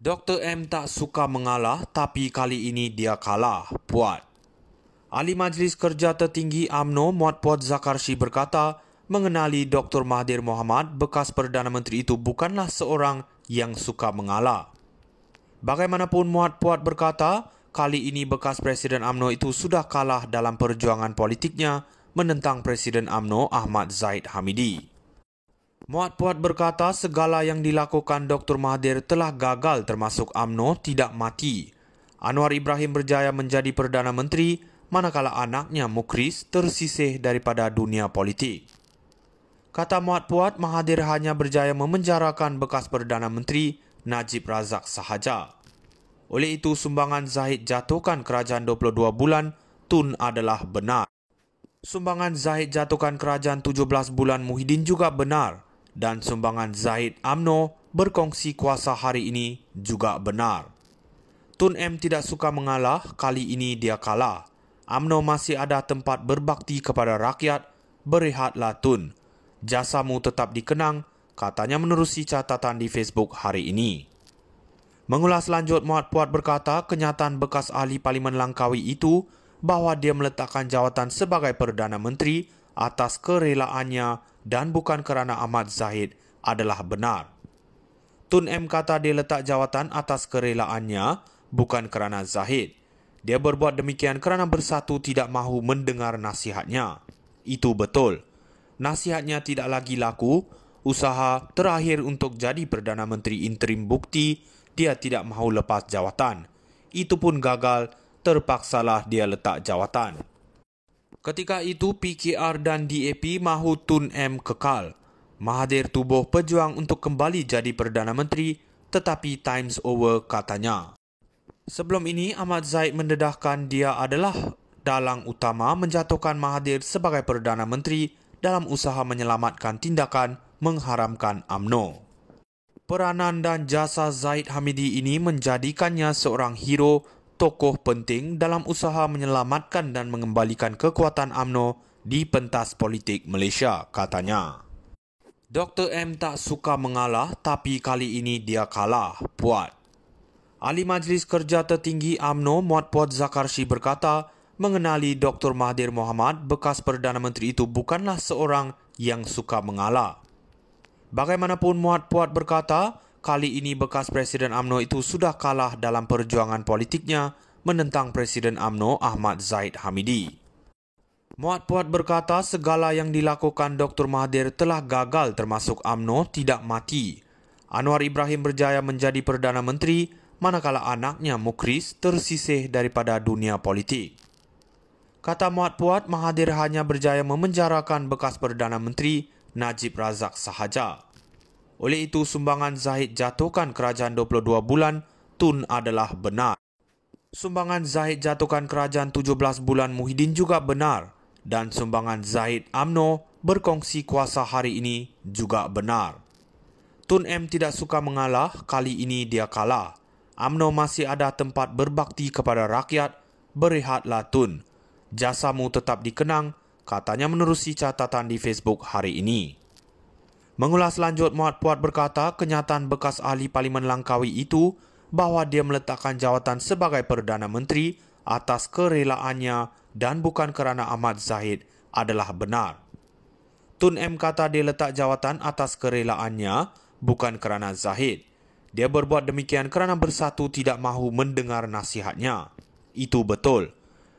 Dr. M tak suka mengalah tapi kali ini dia kalah, puat. Ahli Majlis Kerja Tertinggi UMNO Muhammad Puat Zakarshi berkata, mengenali Dr. Mahathir Mohamad, bekas Perdana Menteri itu bukanlah seorang yang suka mengalah. Bagaimanapun Muhammad Puat berkata, kali ini bekas Presiden UMNO itu sudah kalah dalam perjuangan politiknya menentang Presiden UMNO Ahmad Zahid Hamidi. Muhammad Puat berkata segala yang dilakukan Dr. Mahathir telah gagal termasuk UMNO tidak mati. Anwar Ibrahim berjaya menjadi Perdana Menteri manakala anaknya Mukhris tersisih daripada dunia politik. Kata Muhammad Puat, Mahathir hanya berjaya memenjarakan bekas Perdana Menteri Najib Razak sahaja. Oleh itu sumbangan Zahid jatuhkan kerajaan 22 bulan Tun adalah benar. Sumbangan Zahid jatuhkan kerajaan 17 bulan Muhyiddin juga benar. Dan sumbangan Zahid UMNO berkongsi kuasa hari ini juga benar. Tun M tidak suka mengalah, kali ini dia kalah. UMNO masih ada tempat berbakti kepada rakyat, berehatlah Tun. Jasamu tetap dikenang, katanya menerusi catatan di Facebook hari ini. Mengulas lanjut, Muhammad Puat berkata kenyataan bekas ahli Parlimen Langkawi itu bahawa dia meletakkan jawatan sebagai Perdana Menteri atas kerelaannya dan bukan kerana Ahmad Zahid adalah benar. Tun M kata dia letak jawatan atas kerelaannya bukan kerana Zahid. Dia berbuat demikian kerana Bersatu tidak mahu mendengar nasihatnya. Itu betul. Nasihatnya tidak lagi laku. Usaha terakhir untuk jadi Perdana Menteri interim bukti dia tidak mahu lepas jawatan. Itu pun gagal, terpaksalah dia letak jawatan. Ketika itu PKR dan DAP mahu Tun M kekal. Mahathir tubuh pejuang untuk kembali jadi Perdana Menteri, tetapi time's over katanya. Sebelum ini Ahmad Zahid mendedahkan dia adalah dalang utama menjatuhkan Mahathir sebagai Perdana Menteri dalam usaha menyelamatkan tindakan mengharamkan UMNO. Peranan dan jasa Zahid Hamidi ini menjadikannya seorang hero, tokoh penting dalam usaha menyelamatkan dan mengembalikan kekuatan UMNO di pentas politik Malaysia, katanya. Dr. M tak suka mengalah tapi kali ini dia kalah, puat. Ahli Majlis Kerja Tertinggi UMNO Muhammad Puat Zakarshi berkata, mengenali Dr. Mahathir Mohamad, bekas Perdana Menteri itu bukanlah seorang yang suka mengalah. Bagaimanapun Muhammad Puat berkata, kali ini bekas Presiden UMNO itu sudah kalah dalam perjuangan politiknya menentang Presiden UMNO Ahmad Zahid Hamidi. Muhammad Puat berkata segala yang dilakukan Dr. Mahathir telah gagal termasuk UMNO tidak mati. Anwar Ibrahim berjaya menjadi Perdana Menteri manakala anaknya Mukhris tersisih daripada dunia politik. Kata Muhammad Puat, Mahathir hanya berjaya memenjarakan bekas Perdana Menteri Najib Razak sahaja. Oleh itu sumbangan Zahid jatuhkan kerajaan 22 bulan Tun adalah benar. Sumbangan Zahid jatuhkan kerajaan 17 bulan Muhyiddin juga benar. Dan sumbangan Zahid UMNO berkongsi kuasa hari ini juga benar. Tun M tidak suka mengalah, kali ini dia kalah. UMNO masih ada tempat berbakti kepada rakyat, berehatlah Tun. Jasamu tetap dikenang, katanya menerusi catatan di Facebook hari ini. Mengulas lanjut, Muhammad Puat berkata kenyataan bekas ahli Parlimen Langkawi itu bahawa dia meletakkan jawatan sebagai Perdana Menteri atas kerelaannya dan bukan kerana Ahmad Zahid adalah benar. Tun M kata dia letak jawatan atas kerelaannya bukan kerana Zahid. Dia berbuat demikian kerana Bersatu tidak mahu mendengar nasihatnya. Itu betul.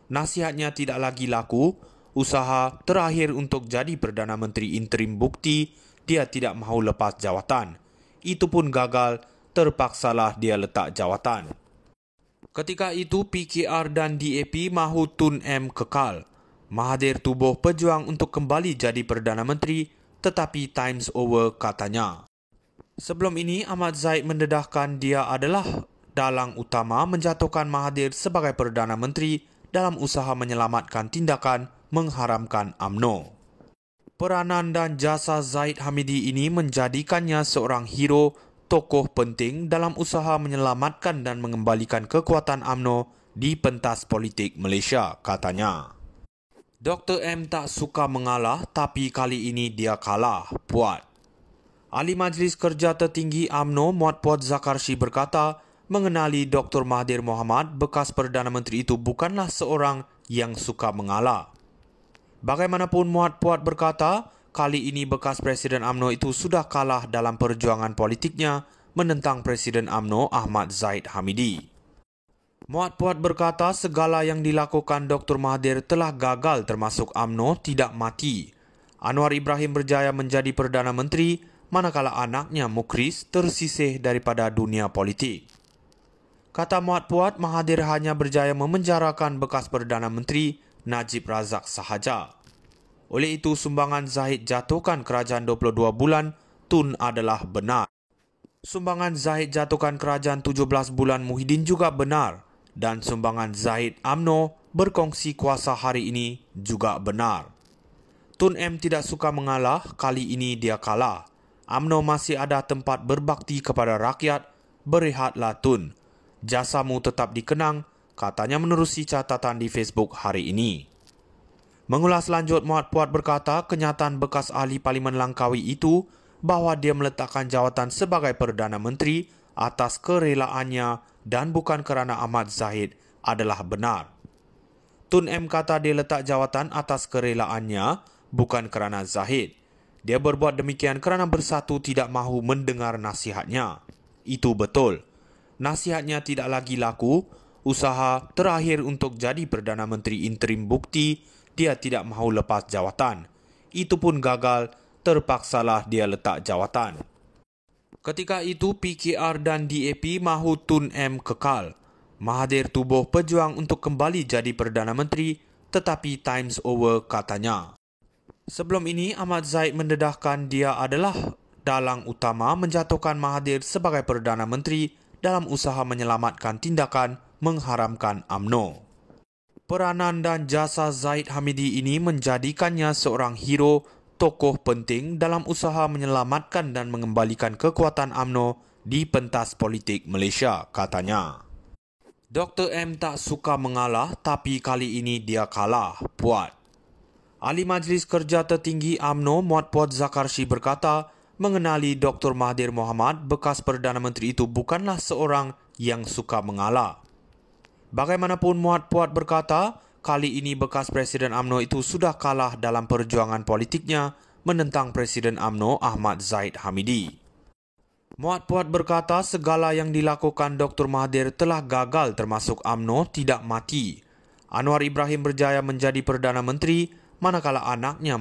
Nasihatnya tidak lagi laku. Usaha terakhir untuk jadi Perdana Menteri interim bukti dia tidak mahu lepas jawatan. Itu pun gagal, terpaksalah dia letak jawatan. Ketika itu PKR dan DAP mahu Tun M kekal. Mahathir tubuh pejuang untuk kembali jadi Perdana Menteri, tetapi time's over katanya. Sebelum ini Ahmad Zahid mendedahkan dia adalah dalang utama menjatuhkan Mahathir sebagai Perdana Menteri dalam usaha menyelamatkan tindakan mengharamkan UMNO. Peranan dan jasa Zahid Hamidi ini menjadikannya seorang hero, tokoh penting dalam usaha menyelamatkan dan mengembalikan kekuatan UMNO di pentas politik Malaysia, katanya. Dr. M tak suka mengalah tapi kali ini dia kalah, puat. Ahli Majlis Kerja Tertinggi UMNO Muhammad Puat Zakarshi berkata, mengenali Dr. Mahathir Mohamad, bekas Perdana Menteri itu bukanlah seorang yang suka mengalah. Bagaimanapun, Muhammad Puat berkata, kali ini bekas Presiden UMNO itu sudah kalah dalam perjuangan politiknya menentang Presiden UMNO Ahmad Zahid Hamidi. Muhammad Puat berkata segala yang dilakukan Dr. Mahathir telah gagal termasuk UMNO tidak mati. Anwar Ibrahim berjaya menjadi Perdana Menteri manakala anaknya Mukhriz tersisih daripada dunia politik. Kata Muhammad Puat, Mahathir hanya berjaya memenjarakan bekas Perdana Menteri Najib Razak sahaja. Oleh itu, sumbangan Zahid jatuhkan kerajaan 22 bulan Tun adalah benar. Sumbangan Zahid jatuhkan kerajaan 17 bulan Muhyiddin juga benar. Dan sumbangan Zahid UMNO berkongsi kuasa hari ini juga benar. Tun M tidak suka mengalah, kali ini dia kalah. UMNO masih ada tempat berbakti kepada rakyat, berehatlah Tun. Jasamu tetap dikenang, katanya menerusi catatan di Facebook hari ini. Mengulas lanjut, Muhammad Puat berkata kenyataan bekas ahli Parlimen Langkawi itu bahawa dia meletakkan jawatan sebagai Perdana Menteri atas kerelaannya dan bukan kerana Ahmad Zahid adalah benar. Tun M kata dia letak jawatan atas kerelaannya bukan kerana Zahid. Dia berbuat demikian kerana Bersatu tidak mahu mendengar nasihatnya. Itu betul. Nasihatnya tidak lagi laku. Usaha terakhir untuk jadi Perdana Menteri interim bukti dia tidak mahu lepas jawatan. Itu pun gagal, terpaksalah dia letak jawatan. Ketika itu, PKR dan DAP mahu Tun M kekal. Mahathir tubuh pejuang untuk kembali jadi Perdana Menteri, tetapi time's over katanya. Sebelum ini, Ahmad Zahid mendedahkan dia adalah dalang utama menjatuhkan Mahathir sebagai Perdana Menteri dalam usaha menyelamatkan tindakan mengharamkan UMNO. Peranan dan jasa Zahid Hamidi ini menjadikannya seorang hero, tokoh penting dalam usaha menyelamatkan dan mengembalikan kekuatan UMNO di pentas politik Malaysia, katanya. Dr. M tak suka mengalah, tapi kali ini dia kalah, Puat. Ahli Majlis Kerja Tertinggi UMNO, Muhammad Puat Zakarshi berkata, mengenali Dr. Mahathir Mohamad, bekas Perdana Menteri itu bukanlah seorang yang suka mengalah. Bagaimanapun, Muhammad Puat berkata, kali ini bekas Presiden UMNO itu sudah kalah dalam perjuangan politiknya menentang Presiden UMNO Ahmad Zahid Hamidi. Muhammad Puat berkata segala yang dilakukan Dr. Mahathir telah gagal termasuk UMNO tidak mati. Anwar Ibrahim berjaya menjadi Perdana Menteri manakala anaknya